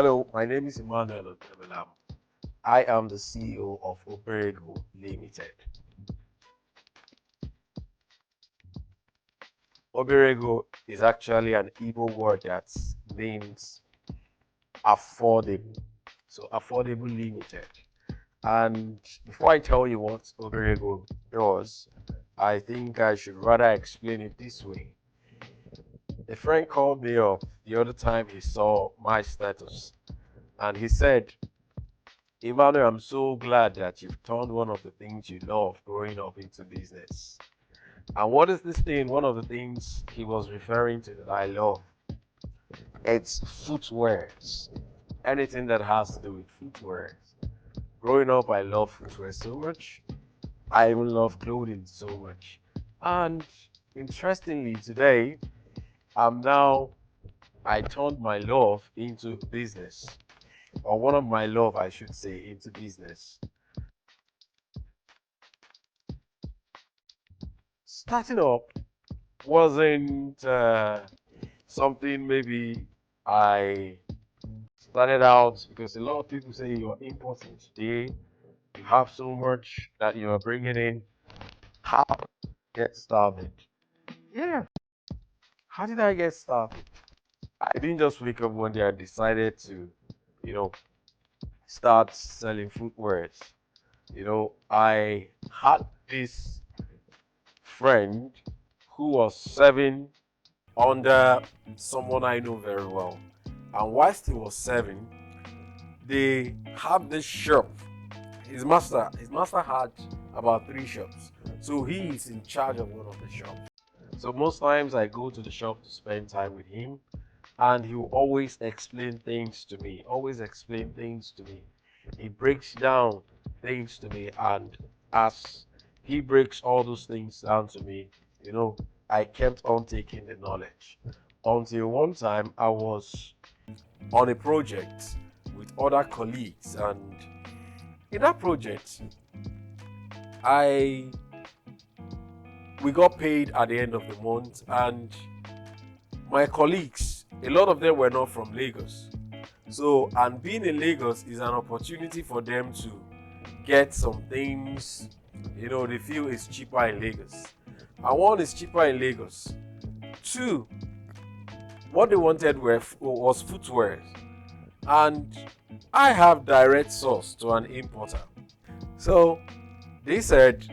Hello, my name is Emmanuel Odoemelam. I am the CEO of Obereego Limited. Obereego is actually an Igbo word that means affordable. So affordable limited. And before I tell you what Obereego does, I think I should rather explain it this way. A friend called me up the other time he saw my status and he said, Emmanuel, I'm so glad that you've turned one of the things you love growing up into business. And what is this thing? One of the things he was referring to that I love, it's footwears. Anything that has to do with footwear. Growing up, I love footwear so much. I even love clothing so much. And interestingly, today, I'm now, I turned my love into business, or one of my love, I should say, into business. Starting up wasn't something maybe I started out because a lot of people say you're important today. You have so much that you are bringing in. How did I get started? Yeah, how did I get started? I didn't just wake up one day and decided to, you know, start selling footwears. I had this friend who was serving under someone I know very well. And whilst he was serving, they have this shop. His master had about 3 shops. So he is in charge of one of the shops. So most times I go to the shop to spend time with him and he will always explain things to me. Always explain things to me. He breaks down things to me, and as he breaks all those things down to me, you know, I kept on taking the knowledge. Until one time I was on a project with other colleagues, and in that project I we got paid at the end of the month, and my colleagues, a lot of them were not from Lagos. So, and being in Lagos is an opportunity for them to get some things, they feel it's cheaper in Lagos. And one, is cheaper in Lagos. Two, what they wanted was footwear. And I have direct source to an importer. So they said,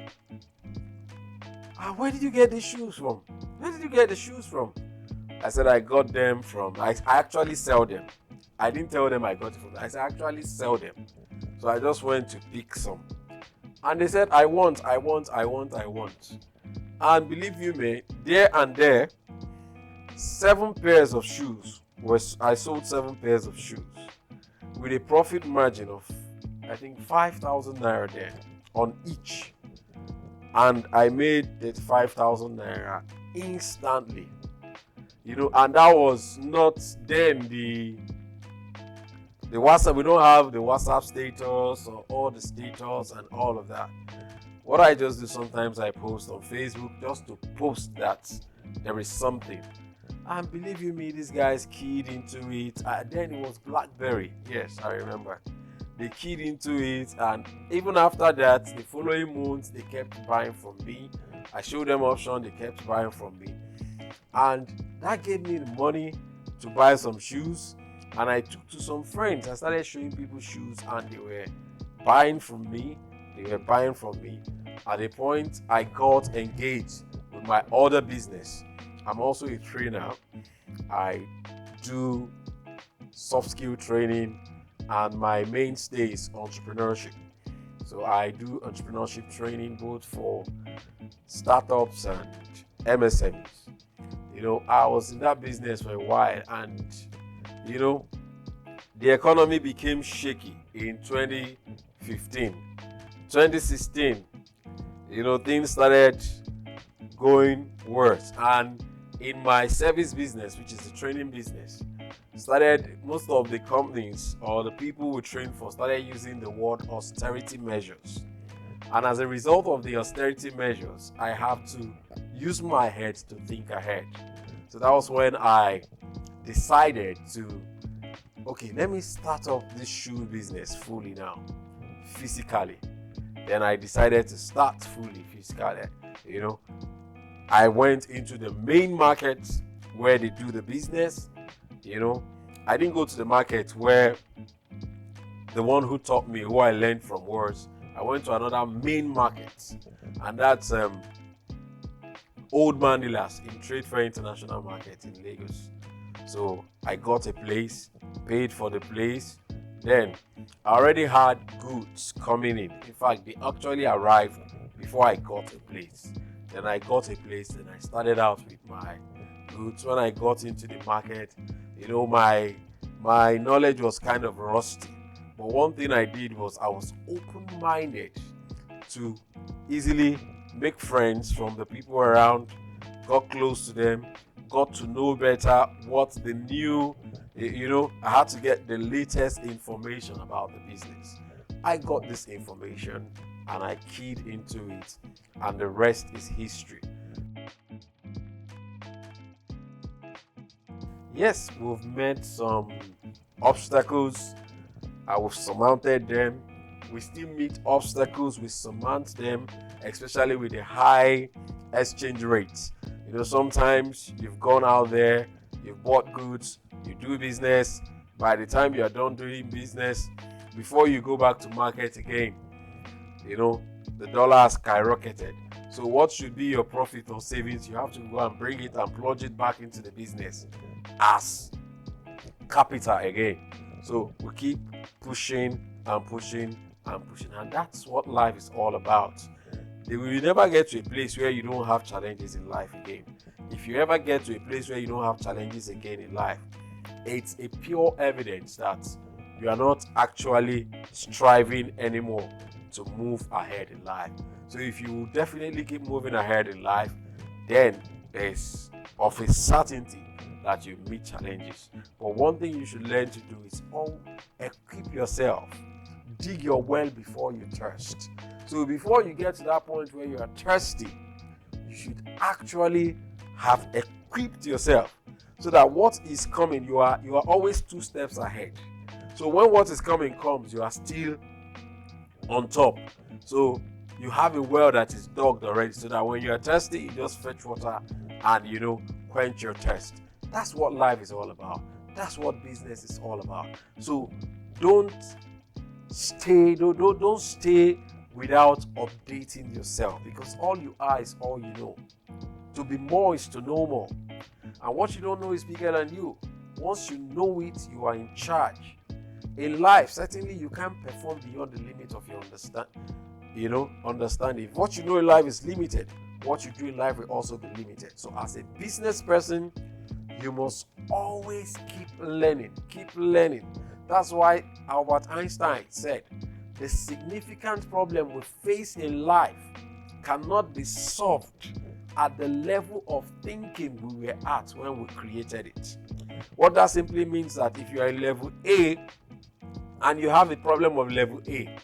where did you get these shoes from? Where did you get the shoes from? I said, I got them from, I actually sell them. I didn't tell them I got it from them. I said, I actually sell them. So I just went to pick some. And they said, I want. And believe you me, there and there, 7 pairs of shoes. I sold 7 pairs of shoes with a profit margin of, I think, 5,000 naira there on each. And I made that 5,000 naira instantly. And that was not then the WhatsApp. We don't have the WhatsApp status or all the status and all of that. What I just do, sometimes I post on Facebook just to post that there is something. And believe you me, these guys keyed into it. Then it was BlackBerry. Yes, I remember. They keyed into it, and even after that, the following month, they kept buying from me. I showed them option, they kept buying from me. And that gave me the money to buy some shoes. And I took to some friends. I started showing people shoes, and they were buying from me. At a point, I got engaged with my other business. I'm also a trainer. I do soft skill training, and my mainstay is entrepreneurship. So I do entrepreneurship training both for startups and MSMEs. I was in that business for a while, and the economy became shaky in 2015. 2016, things started going worse. And in my service business, which is the training business, most of the companies or the people we train for started using the word austerity measures. And as a result of the austerity measures, I have to use my head to think ahead. So that was when I decided to okay, let me start up this shoe business fully now, physically. Then I decided to start fully physically. You know, I went into the main market where they do the business. You know, I didn't go to the market where the one who taught me, who I learned from, was. I went to another main market, and that's Old Manilas in Trade Fair International Market in Lagos. So I got a place, paid for the place. Then I already had goods coming in. In fact, they actually arrived before I got a place. Then I got a place, and I started out with my goods. When I got into the market, you know, my knowledge was kind of rusty. But one thing I did was I was open-minded to easily make friends from the people around, got close to them, got to know better what the new, you know, I had to get the latest information about the business. I got this information and I keyed into it, and the rest is history. Yes, we've met some obstacles. We've surmounted them. We still meet obstacles, we surmount them, especially with the high exchange rates. You know, sometimes you've gone out there, you've bought goods, you do business. By the time you are done doing business, before you go back to market again, you know, the dollar has skyrocketed. So what should be your profit or savings? You have to go and bring it and plunge it back into the business as capital again. So we keep pushing and pushing and pushing, and that's what life is all about. You will never get to a place where you don't have challenges in life again. If you ever get to a place where you don't have challenges again in life, it's a pure evidence that you are not actually striving anymore to move ahead in life. So if you definitely keep moving ahead in life, then there's of a certainty that you meet challenges. But one thing you should learn to do is equip yourself. Dig your well before you thirst. So before you get to that point where you are thirsty, you should actually have equipped yourself so that what is coming, you are always 2 steps ahead. So when what is coming comes, you are still on top. So you have a well that is dug already, so that when you are thirsty, you just fetch water and, you know, quench your thirst. That's what life is all about. That's what business is all about. So don't stay without updating yourself, because all you are is all you know. To be more is to know more. And what you don't know is bigger than you. Once you know it, you are in charge. In life, certainly you can't perform beyond the limit of your understanding. If what you know in life is limited, what you do in life will also be limited. So as a business person, you must always keep learning. That's why Albert Einstein said, the significant problem we face in life cannot be solved at the level of thinking we were at when we created it. What that simply means that if you are in level A and you have a problem of level A,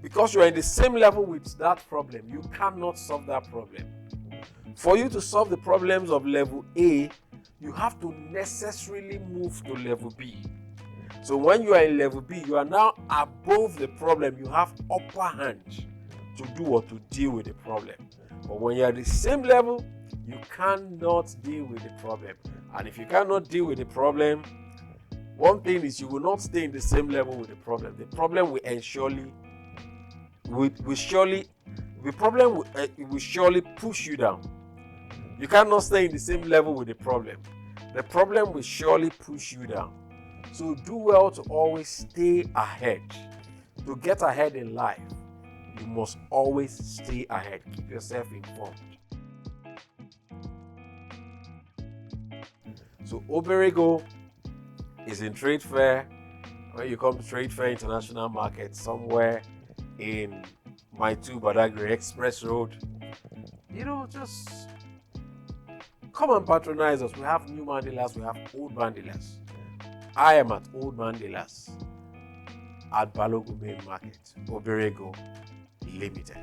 because you are in the same level with that problem, you cannot solve that problem. For you to solve the problems of level A, you have to necessarily move to level B. So when you are in level B, you are now above the problem. You have upper hand to do or to deal with the problem. But when you are at the same level, you cannot deal with the problem. And if you cannot deal with the problem, one thing is you will not stay in the same level with the problem. The problem will surely push you down. You cannot stay in the same level with the problem. The problem will surely push you down. So do well to always stay ahead. To get ahead in life, you must always stay ahead. Keep yourself informed. So Obereego is in Trade Fair. When you come to Trade Fair International Market, somewhere in Maitu Badagry Express Road, just come and patronize us. We have new Mandelas, we have old Mandelas. I am at Old Mandelas at Balogun Main Market, Obereego Limited.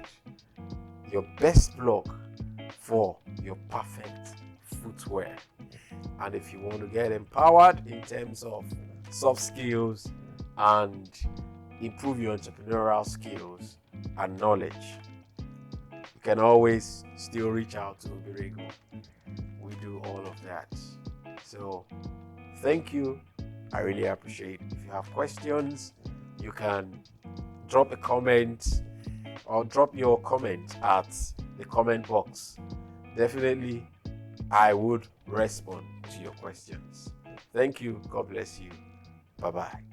Your best blog for your perfect footwear. And if you want to get empowered in terms of soft skills and improve your entrepreneurial skills and knowledge, you can always still reach out to Obereego. We do all of that. So thank you. I really appreciate it. If you have questions, you can drop a comment or drop your comment at the comment box. Definitely, I would respond to your questions. Thank you. God bless you. Bye-bye.